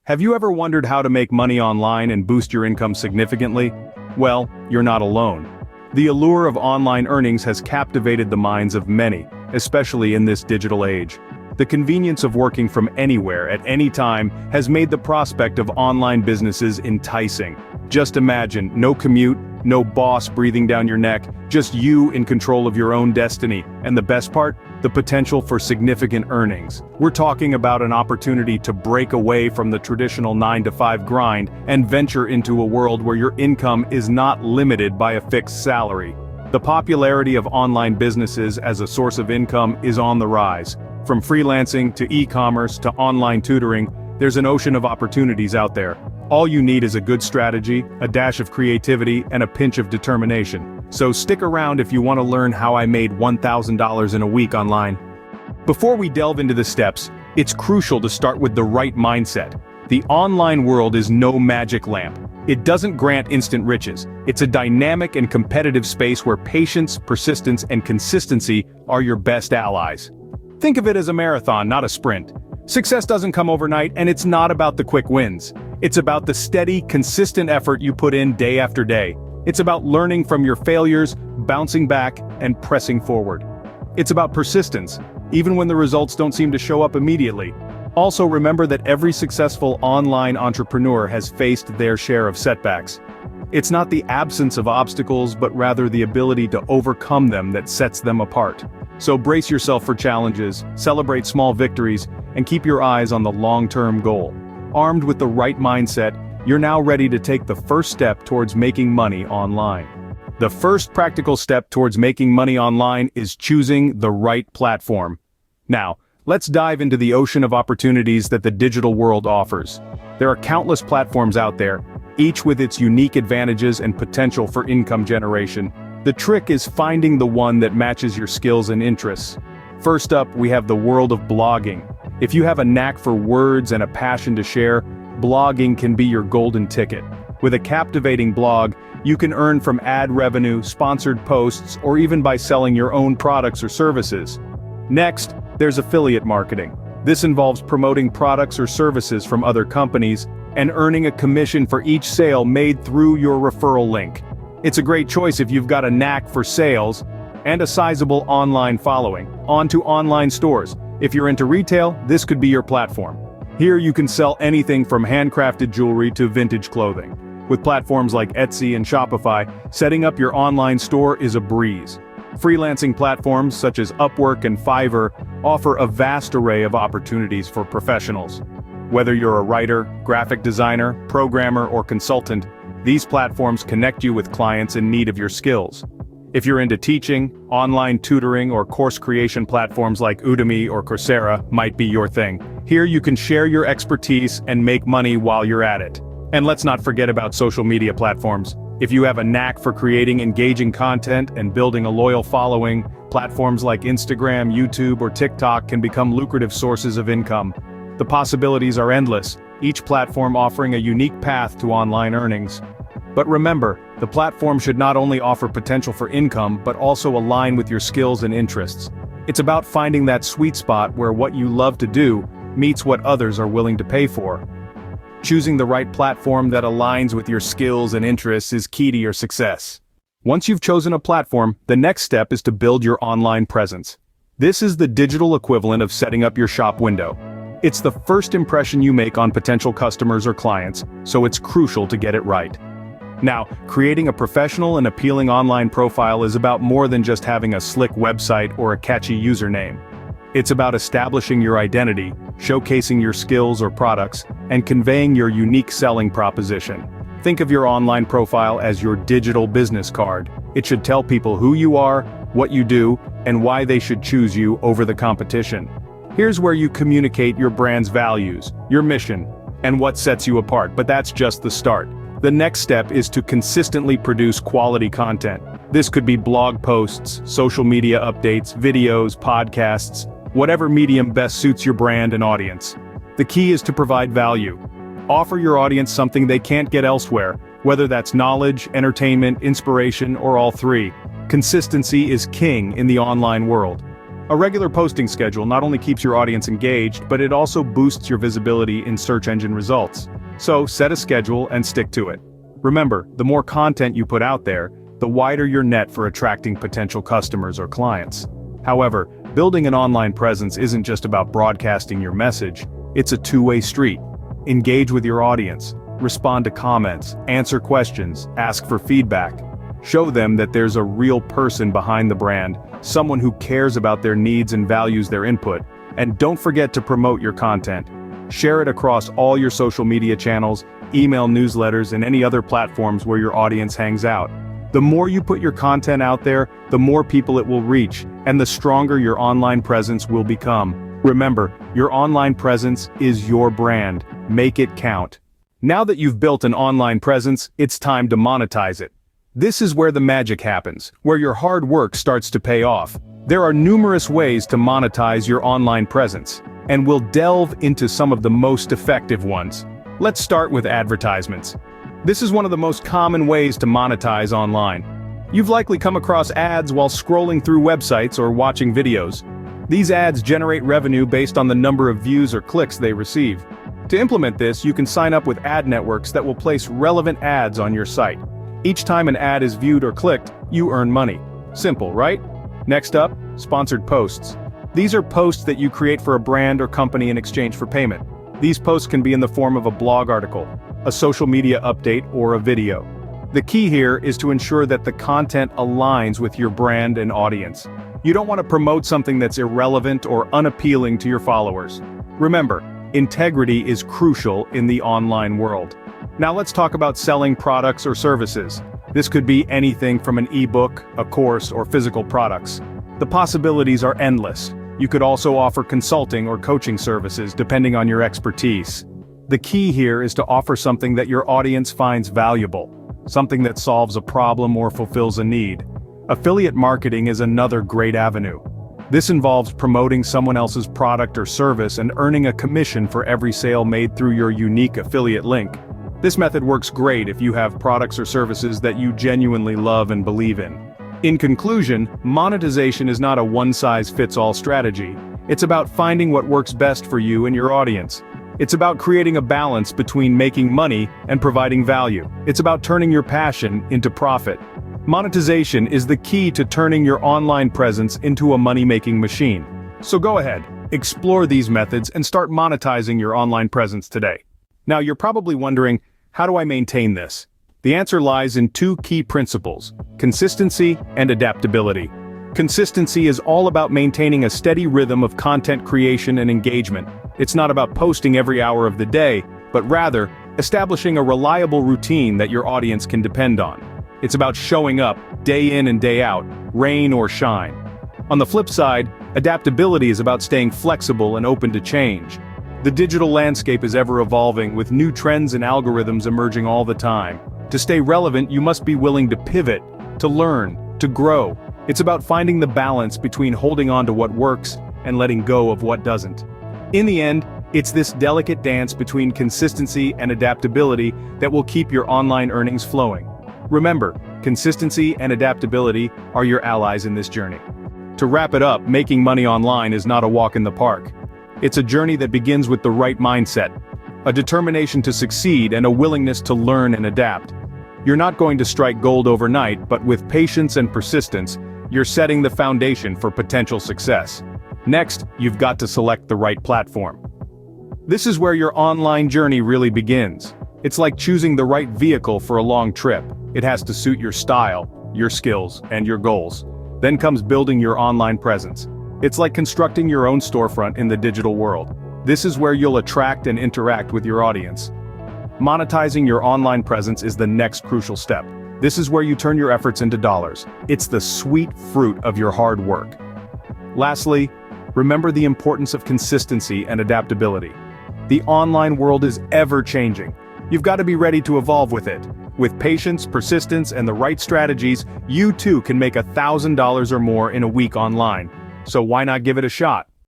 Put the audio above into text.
Have you ever wondered how to make money online and boost your income significantly? Well, you're not alone. The allure of online earnings has captivated the minds of many, especially in this digital age. The convenience of working from anywhere at any time has made the prospect of online businesses enticing. Just imagine, no commute, no boss breathing down your neck, just you in control of your own destiny, and the best part? The potential for significant earnings. We're talking about an opportunity to break away from the traditional 9-to-5 grind and venture into a world where your income is not limited by a fixed salary. The popularity of online businesses as a source of income is on the rise. From freelancing to e-commerce to online tutoring, there's an ocean of opportunities out there. All you need is a good strategy, a dash of creativity, and a pinch of determination. So stick around if you want to learn how I made $1,000 in a week online. Before we delve into the steps, it's crucial to start with the right mindset. The online world is no magic lamp. It doesn't grant instant riches. It's a dynamic and competitive space where patience, persistence, and consistency are your best allies. Think of it as a marathon, not a sprint. Success doesn't come overnight, and it's not about the quick wins. It's about the steady, consistent effort you put in day after day. It's about learning from your failures, bouncing back, and pressing forward. It's about persistence, even when the results don't seem to show up immediately. Also remember that every successful online entrepreneur has faced their share of setbacks. It's not the absence of obstacles, but rather the ability to overcome them that sets them apart. So brace yourself for challenges, celebrate small victories, and keep your eyes on the long-term goal. Armed with the right mindset, you're now ready to take the first step towards making money online. The first practical step towards making money online is choosing the right platform. Now, let's dive into the ocean of opportunities that the digital world offers. There are countless platforms out there, each with its unique advantages and potential for income generation. The trick is finding the one that matches your skills and interests. First up, we have the world of blogging. If you have a knack for words and a passion to share, blogging can be your golden ticket. With a captivating blog, you can earn from ad revenue, sponsored posts, or even by selling your own products or services. Next, there's affiliate marketing. This involves promoting products or services from other companies and earning a commission for each sale made through your referral link. It's a great choice if you've got a knack for sales and a sizable online following. On to online stores. If you're into retail, this could be your platform. Here you can sell anything from handcrafted jewelry to vintage clothing. With platforms like Etsy and Shopify, setting up your online store is a breeze. Freelancing platforms such as Upwork and Fiverr offer a vast array of opportunities for professionals. Whether you're a writer, graphic designer, programmer, or consultant, these platforms connect you with clients in need of your skills. If you're into teaching, online tutoring, or course creation, platforms like Udemy or Coursera might be your thing. Here you can share your expertise and make money while you're at it. And let's not forget about social media platforms. If you have a knack for creating engaging content and building a loyal following, platforms like Instagram, YouTube, or TikTok can become lucrative sources of income. The possibilities are endless, each platform offering a unique path to online earnings. But remember, the platform should not only offer potential for income but also align with your skills and interests. It's about finding that sweet spot where what you love to do meets what others are willing to pay for. Choosing the right platform that aligns with your skills and interests is key to your success. Once you've chosen a platform, the next step is to build your online presence. This is the digital equivalent of setting up your shop window. It's the first impression you make on potential customers or clients, so it's crucial to get it right. Now, creating a professional and appealing online profile is about more than just having a slick website or a catchy username. It's about establishing your identity, showcasing your skills or products, and conveying your unique selling proposition. Think of your online profile as your digital business card. It should tell people who you are, what you do, and why they should choose you over the competition. Here's where you communicate your brand's values, your mission, and what sets you apart, but that's just the start. The next step is to consistently produce quality content. This could be blog posts, social media updates, videos, podcasts, whatever medium best suits your brand and audience. The key is to provide value. Offer your audience something they can't get elsewhere, whether that's knowledge, entertainment, inspiration, or all three. Consistency is king in the online world. A regular posting schedule not only keeps your audience engaged, but it also boosts your visibility in search engine results. So, set a schedule and stick to it. Remember, the more content you put out there, the wider your net for attracting potential customers or clients. However, building an online presence isn't just about broadcasting your message, it's a two-way street. Engage with your audience, respond to comments, answer questions, ask for feedback. Show them that there's a real person behind the brand, someone who cares about their needs and values their input. And don't forget to promote your content. Share it across all your social media channels, email newsletters, and any other platforms where your audience hangs out. The more you put your content out there, the more people it will reach, and the stronger your online presence will become. Remember, your online presence is your brand. Make it count. Now that you've built an online presence, it's time to monetize it. This is where the magic happens, where your hard work starts to pay off. There are numerous ways to monetize your online presence, and we'll delve into some of the most effective ones. Let's start with advertisements. This is one of the most common ways to monetize online. You've likely come across ads while scrolling through websites or watching videos. These ads generate revenue based on the number of views or clicks they receive. To implement this, you can sign up with ad networks that will place relevant ads on your site. Each time an ad is viewed or clicked, you earn money. Simple, right? Next up, sponsored posts. These are posts that you create for a brand or company in exchange for payment. These posts can be in the form of a blog article, a social media update, or a video. The key here is to ensure that the content aligns with your brand and audience. You don't want to promote something that's irrelevant or unappealing to your followers. Remember, integrity is crucial in the online world. Now let's talk about selling products or services. This could be anything from an ebook, a course, or physical products. The possibilities are endless. You could also offer consulting or coaching services depending on your expertise. The key here is to offer something that your audience finds valuable, something that solves a problem or fulfills a need. Affiliate marketing is another great avenue. This involves promoting someone else's product or service and earning a commission for every sale made through your unique affiliate link. This method works great if you have products or services that you genuinely love and believe in. In conclusion, monetization is not a one-size-fits-all strategy. It's about finding what works best for you and your audience. It's about creating a balance between making money and providing value. It's about turning your passion into profit. Monetization is the key to turning your online presence into a money-making machine. So go ahead, explore these methods and start monetizing your online presence today. Now you're probably wondering, how do I maintain this? The answer lies in two key principles: consistency and adaptability. Consistency is all about maintaining a steady rhythm of content creation and engagement. It's not about posting every hour of the day, but rather, establishing a reliable routine that your audience can depend on. It's about showing up, day in and day out, rain or shine. On the flip side, adaptability is about staying flexible and open to change. The digital landscape is ever evolving, with new trends and algorithms emerging all the time. To stay relevant, you must be willing to pivot, to learn, to grow. It's about finding the balance between holding on to what works and letting go of what doesn't. In the end, it's this delicate dance between consistency and adaptability that will keep your online earnings flowing. Remember, consistency and adaptability are your allies in this journey. To wrap it up, making money online is not a walk in the park. It's a journey that begins with the right mindset, a determination to succeed and a willingness to learn and adapt. You're not going to strike gold overnight, but with patience and persistence, you're setting the foundation for potential success. Next, you've got to select the right platform. This is where your online journey really begins. It's like choosing the right vehicle for a long trip. It has to suit your style, your skills, and your goals. Then comes building your online presence. It's like constructing your own storefront in the digital world. This is where you'll attract and interact with your audience. Monetizing your online presence is the next crucial step. This is where you turn your efforts into dollars. It's the sweet fruit of your hard work. Lastly, remember the importance of consistency and adaptability. The online world is ever changing. You've got to be ready to evolve with it. With patience, persistence, and the right strategies, you too can make $1,000 or more in a week online. So why not give it a shot?